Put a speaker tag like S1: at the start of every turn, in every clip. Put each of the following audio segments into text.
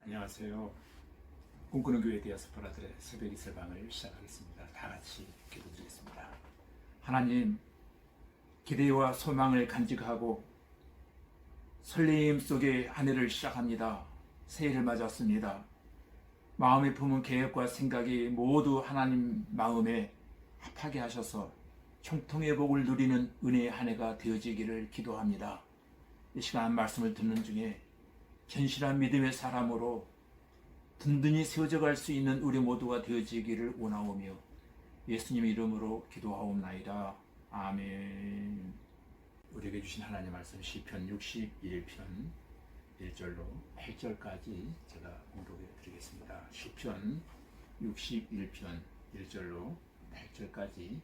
S1: 안녕하세요. 꿈꾸는 교회 디아스포라들의 새벽 이슬방을 시작하겠습니다. 다 같이 기도드리겠습니다. 하나님, 기대와 소망을 간직하고 설레임 속에 한 해를 시작합니다. 새해를 맞았습니다. 마음에 품은 계획과 생각이 모두 하나님 마음에 합하게 하셔서 형통의 복을 누리는 은혜의 한 해가 되어지기를 기도합니다. 이 시간 말씀을 듣는 중에 견실한 믿음의 사람으로 든든히 세워져 갈 수 있는 우리 모두가 되어지기를 원하오며 예수님 이름으로 기도하옵나이다. 아멘. 우리에게 주신 하나님 말씀 시편 61편 1절로 8절까지 제가 공독해 드리겠습니다. 시편 61편 1절로 8절까지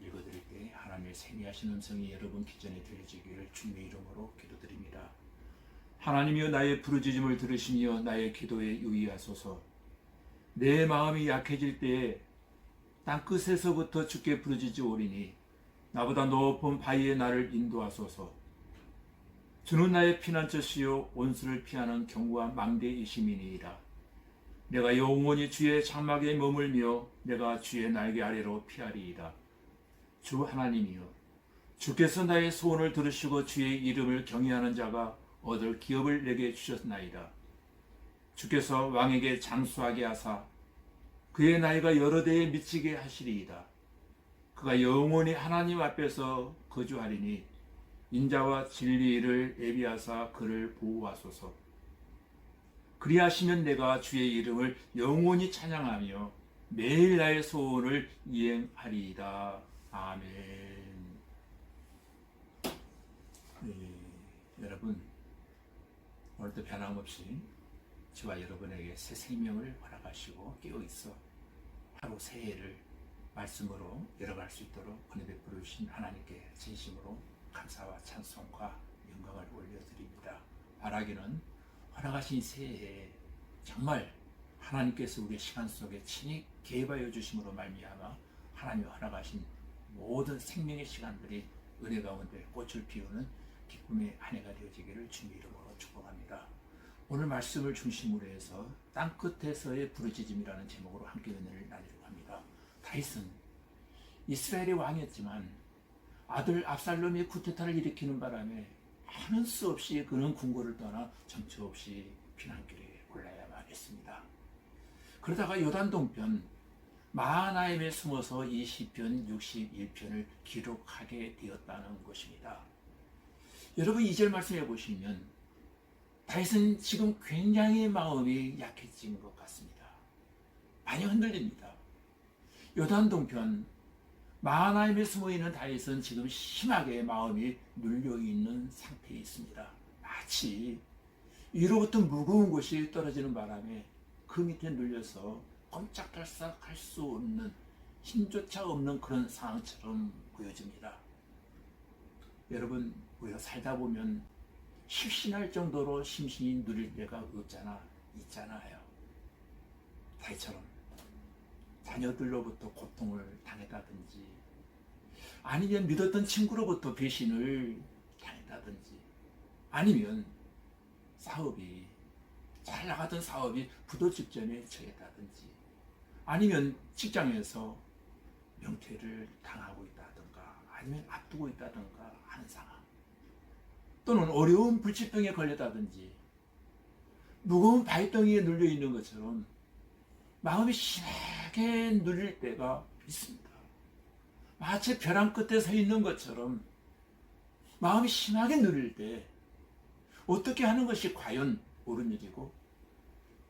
S1: 읽어드릴게 하나님의 세미하신 음성이 여러분 귀전에 들려지기를 주님의 이름으로 기도드립니다. 하나님이여 나의 부르짖음을 들으시며 나의 기도에 유의하소서. 내 마음이 약해질 때에 땅끝에서부터 주께 부르짖으오리니 나보다 높은 바위에 나를 인도하소서. 주는 나의 피난처시요 온수를 피하는 견고한 망대이심이니이다. 내가 영원히 주의 장막에 머물며 내가 주의 날개 아래로 피하리이다. 주 하나님이여, 주께서 나의 소원을 들으시고 주의 이름을 경외하는 자가 얻을 기업을 내게 주셨나이다. 주께서 왕에게 장수하게 하사 그의 나이가 여러 대에 미치게 하시리이다. 그가 영원히 하나님 앞에서 거주하리니 인자와 진리를 예비하사 그를 보호하소서. 그리하시면 내가 주의 이름을 영원히 찬양하며 매일 나의 소원을 이행하리이다. 아멘. 여러분, 오늘도 변함없이 저와 여러분에게 새 생명을 허락하시고 깨어있어 하루 새해를 말씀으로 열어갈 수 있도록 은혜 베풀어 주신 하나님께 진심으로 감사와 찬송과 영광을 올려드립니다. 바라기는 허락하신 새해에 정말 하나님께서 우리의 시간 속에 친히 개입하여 주심으로 말미암아 하나님이 허락하신 모든 생명의 시간들이 은혜 가운데 꽃을 피우는 기쁨의 한 해가 되어지기를 주님의 이름으로 축복합니다. 오늘 말씀을 중심으로 해서 땅끝에서의 부르짖음이라는 제목으로 함께 은혜를 나누려고 합니다. 다윗은 이스라엘의 왕이었지만 아들 압살롬이 쿠데타를 일으키는 바람에 하는 수 없이 그는 궁궐을 떠나 정처 없이 피난길에 올라야만 했습니다. 그러다가 요단 동편 마하나임에 숨어서 이 시편 61편을 기록하게 되었다는 것입니다. 여러분 2절 말씀해 보시면 다윗은 지금 굉장히 마음이 약해진 것 같습니다. 많이 흔들립니다. 요단 동편 마하나임에 숨어있는 다윗은 지금 심하게 마음이 눌려있는 상태에 있습니다. 마치 위로부터 무거운 것이 떨어지는 바람에 그 밑에 눌려서 꼼짝달싹 할 수 없는 힘조차 없는 그런 상황처럼 보여집니다. 여러분, 우리가 살다 보면 실신할 정도로 심신이 누릴 때가 있잖아요. 다윗처럼 자녀들로부터 고통을 당했다든지 아니면 믿었던 친구로부터 배신을 당했다든지 아니면 잘 나가던 사업이 부도 직전에 처했다든지 아니면 직장에서 명퇴를 당하고 있다든가 아니면 앞두고 있다든가 하는 상황 또는 어려운 불치병에 걸렸다든지 무거운 바위덩이에 눌려있는 것처럼 마음이 심하게 눌릴 때가 있습니다. 마치 벼랑 끝에 서 있는 것처럼 마음이 심하게 눌릴 때 어떻게 하는 것이 과연 옳은 일이고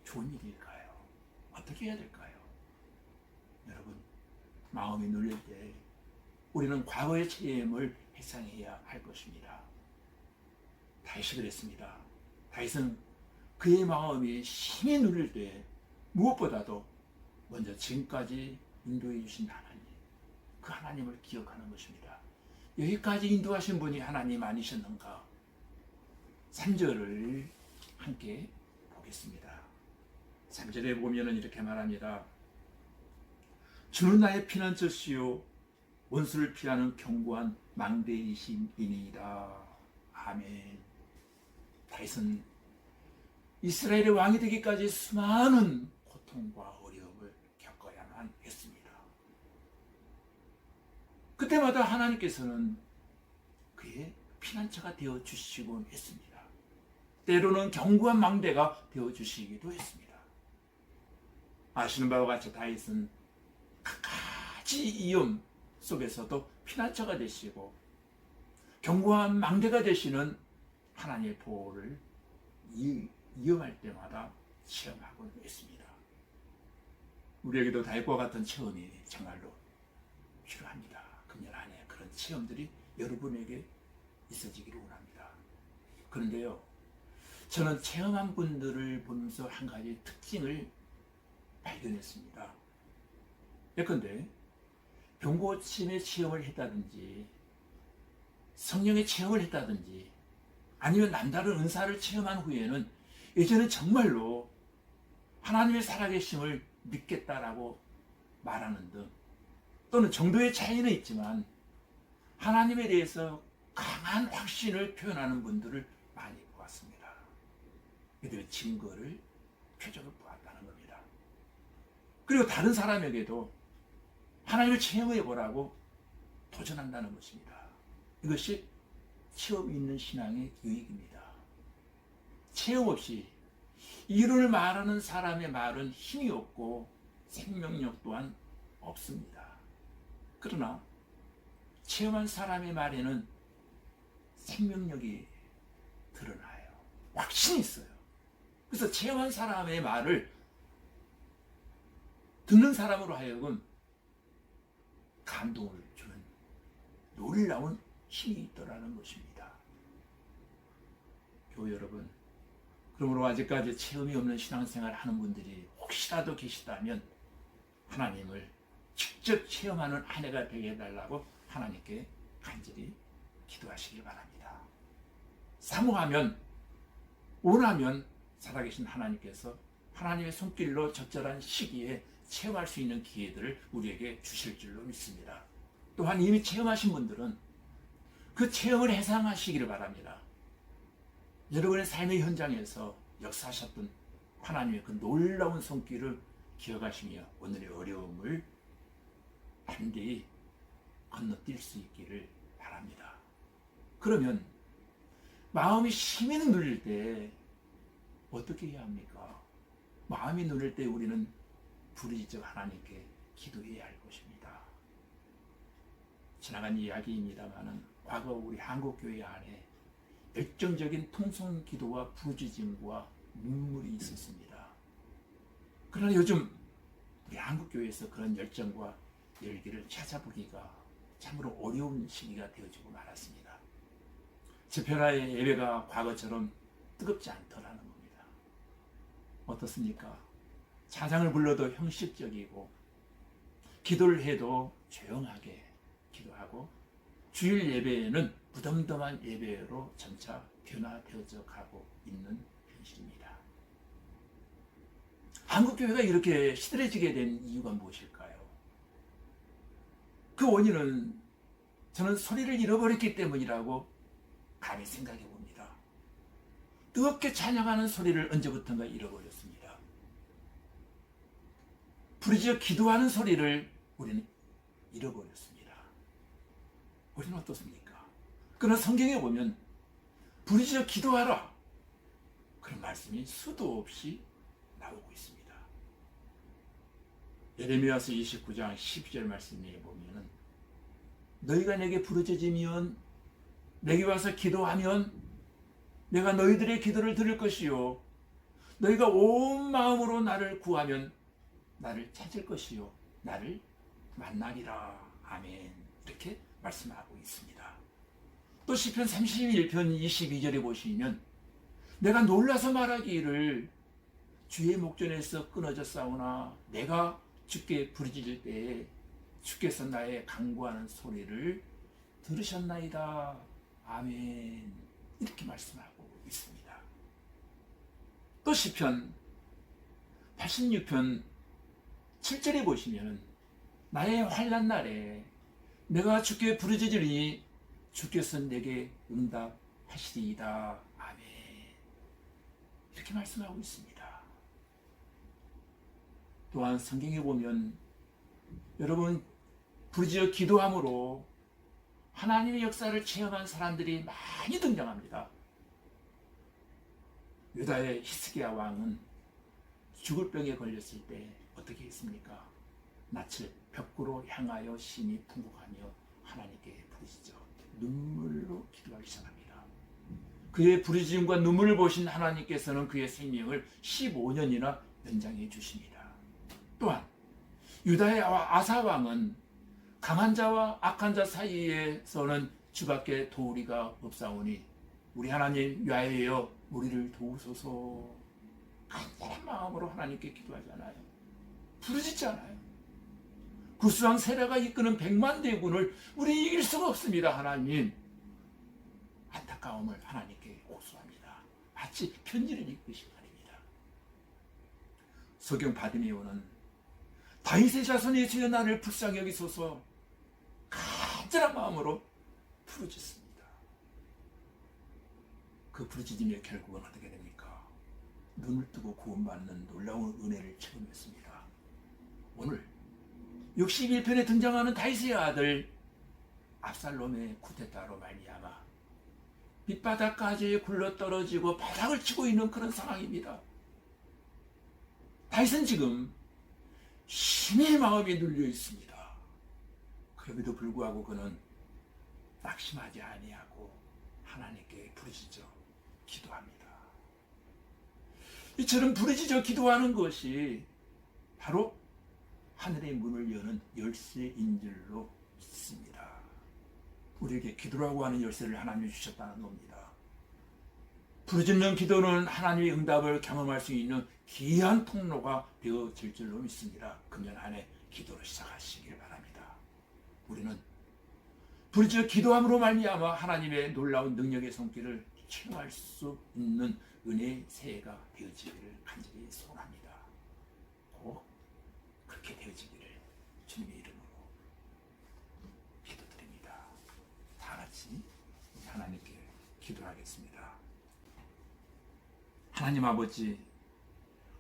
S1: 좋은 일일까요? 어떻게 해야 될까요? 여러분, 마음이 눌릴 때 우리는 과거의 책임을 회상해야 할 것입니다. 다윗이 그랬습니다. 다윗은 그의 마음이 심히 눌릴 때 무엇보다도 먼저 지금까지 인도해 주신 하나님, 그 하나님을 기억하는 것입니다. 여기까지 인도하신 분이 하나님 아니셨는가? 3절을 함께 보겠습니다. 3절에 보면은 이렇게 말합니다. 주는 나의 피난처시요 원수를 피하는 견고한 망대이심이니이다. 아멘. 다윗은 이스라엘의 왕이 되기까지 수많은 고통과 어려움을 겪어야만 했습니다. 그때마다 하나님께서는 그의 피난처가 되어 주시곤 했습니다. 때로는 견고한 망대가 되어 주시기도 했습니다. 아시는 바와 같이 다윗은 갖가지 위험 속에서도 피난처가 되시고 견고한 망대가 되시는 하나님의 보호를 위험할 때마다 체험하곤 했습니다. 우리에게도 다윗과 같은 체험이 정말로 필요합니다. 금년 안에 그런 체험들이 여러분에게 있어지기를 원합니다. 그런데요, 저는 체험한 분들을 보면서 한 가지 특징을 발견했습니다. 예컨대 병고침의 체험을 했다든지 성령의 체험을 했다든지 아니면 남다른 은사를 체험한 후에는 예전에 정말로 하나님의 살아계심을 믿겠다라고 말하는 등 또는 정도의 차이는 있지만 하나님에 대해서 강한 확신을 표현하는 분들을 많이 보았습니다. 그들의 증거를, 표적을 보았다는 겁니다. 그리고 다른 사람에게도 하나님을 체험해 보라고 도전한다는 것입니다. 이것이 체험 있는 신앙의 유익입니다. 체험 없이 이론을 말하는 사람의 말은 힘이 없고 생명력 또한 없습니다. 그러나 체험한 사람의 말에는 생명력이 드러나요. 확신이 있어요. 그래서 체험한 사람의 말을 듣는 사람으로 하여금 감동을 주는 놀라운 힘이 있더라는 것입니다. 교회 여러분, 그러므로 아직까지 체험이 없는 신앙생활을 하는 분들이 혹시라도 계시다면 하나님을 직접 체험하는 한 해가 되게 해달라고 하나님께 간절히 기도하시길 바랍니다. 사모하면, 원하면 살아계신 하나님께서 하나님의 손길로 적절한 시기에 체험할 수 있는 기회들을 우리에게 주실 줄로 믿습니다. 또한 이미 체험하신 분들은 그 체험을 해상하시기를 바랍니다. 여러분의 삶의 현장에서 역사하셨던 하나님의 그 놀라운 손길을 기억하시며 오늘의 어려움을 단대히 건너뛸 수 있기를 바랍니다. 그러면 마음이 심히 눌릴 때 어떻게 해야 합니까? 마음이 눌릴 때 우리는 부르짖어 하나님께 기도해야 할 것입니다. 지나간 이야기입니다만은 과거 우리 한국교회 안에 열정적인 통성 기도와 부르짖음과 눈물이 있었습니다. 그러나 요즘 우리 한국교회에서 그런 열정과 열기를 찾아보기가 참으로 어려운 시기가 되어지고 말았습니다. 집회라의 예배가 과거처럼 뜨겁지 않더라는 겁니다. 어떻습니까? 찬양을 불러도 형식적이고 기도를 해도 조용하게 기도하고 주일 예배에는 무덤덤한 예배로 점차 변화되어져 가고 있는 현실입니다. 한국교회가 이렇게 시들해지게 된 이유가 무엇일까요? 그 원인은 저는 소리를 잃어버렸기 때문이라고 감히 생각해 봅니다. 뜨겁게 찬양하는 소리를 언제부턴가 잃어버렸습니다. 부르짖어 기도하는 소리를 우리는 잃어버렸습니다. 우리는 어떻습니까? 그러나 성경에 보면 부르짖어 기도하라, 그런 말씀이 수도 없이 나오고 있습니다. 예레미야서 29장 12절 말씀에 보면은 너희가 내게 부르짖으면 내게 와서 기도하면 내가 너희들의 기도를 들을 것이요 너희가 온 마음으로 나를 구하면 나를 찾을 것이요 나를 만나리라. 아멘. 이렇게 말씀하고 있습니다. 또 시편 31편 22절에 보시면 내가 놀라서 말하기를 주의 목전에서 끊어져 싸우나 내가 주께 부르짖을 때에 주께서 나의 간구하는 소리를 들으셨나이다. 아멘. 이렇게 말씀하고 있습니다. 또 시편 86편 7절에 보시면 나의 환난 날에 내가 주께 부르짖으니 주께서 내게 응답하시리이다. 아멘. 이렇게 말씀하고 있습니다. 또한 성경에 보면 여러분 부르짖어 기도함으로 하나님의 역사를 체험한 사람들이 많이 등장합니다. 유다의 히스기야 왕은 죽을 병에 걸렸을 때 어떻게 했습니까? 낯을 벽으로 향하여 심히 통곡하며 하나님께 부르짖어 눈물로 기도하기 시작합니다. 그의 부르짖음과 눈물을 보신 하나님께서는 그의 생명을 15년이나 연장해 주십니다. 또한 유다의 아사 왕은 강한 자와 악한 자 사이에서는 주밖에 도우리가 없사오니 우리 하나님 야훼여 우리를 도우소서. 간절한 마음으로 하나님께 기도하잖아요. 부르짖잖아요. 구스왕 세라가 이끄는 100만 대군을 우리 이길 수가 없습니다. 하나님, 안타까움을 하나님께 호소합니다. 마치 편지를 읽듯이 말입니다. 서경 바디메오는 다윗의 자손이 주여 나를 불쌍히 여기소서 간절한 마음으로 부르짖습니다. 그 부르짖음의 결국은 어떻게 됩니까? 눈을 뜨고 구원받는 놀라운 은혜를 체험했습니다. 오늘 61편에 등장하는 다윗의 아들 압살롬의 쿠데타로 말미암아 밑바닥까지 굴러떨어지고 바닥을 치고 있는 그런 상황입니다. 다윗은 지금 신의 마음이 눌려 있습니다. 그럼에도 불구하고 그는 낙심하지 아니하고 하나님께 부르짖어 기도합니다. 이처럼 부르짖어 기도하는 것이 바로 하늘의 문을 여는 열쇠인 줄로 믿습니다. 우리에게 기도라고 하는 열쇠를 하나님이 주셨다는 겁니다. 부르짖는 기도는 하나님의 응답을 경험할 수 있는 귀한 통로가 되어질 줄로 믿습니다. 금년 한 해 기도를 시작하시길 바랍니다. 우리는 부르짖어 기도함으로 말미암아 하나님의 놀라운 능력의 손길을 체험할 수 있는 은혜의 새해가 되어지기를 간절히 소원합니다. 꼭 그렇게 되어지기를 주님의 이름으로 기도드립니다. 다 같이 하나님께 기도하겠습니다. 하나님 아버지,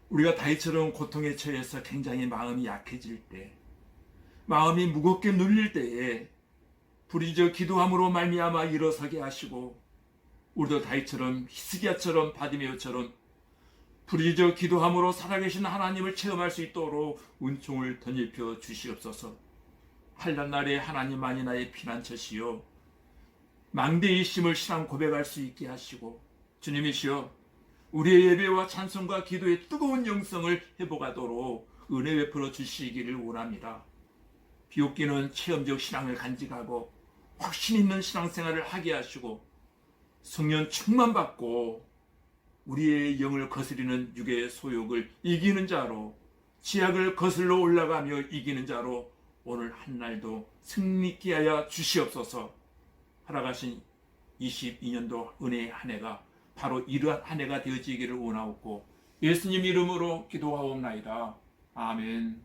S1: 우리가 다윗처럼 고통에 처해서 굉장히 마음이 약해질 때, 마음이 무겁게 눌릴 때에 부르짖어 기도함으로 말미암아 일어서게 하시고, 우리도 다윗처럼 히스기야처럼 바디메오처럼 부르짖어 기도함으로 살아계신 하나님을 체험할 수 있도록 은총을 덧입혀 주시옵소서. 환난 날에 하나님만이 나의 피난처시요 망대이심을 신앙 고백할 수 있게 하시고, 주님이시여 우리의 예배와 찬송과 기도의 뜨거운 영성을 회복하도록 은혜 베풀어 주시기를 원합니다. 비옵기는 체험적 신앙을 간직하고 확신 있는 신앙생활을 하게 하시고, 성령 충만받고 우리의 영을 거스리는 육의 소욕을 이기는 자로, 지약을 거슬러 올라가며 이기는 자로 오늘 한날도 승리케 하여 주시옵소서. 살아가신 22년도 은혜의 한 해가 바로 이러한 한 해가 되어지기를 원하옵고 예수님 이름으로 기도하옵나이다. 아멘.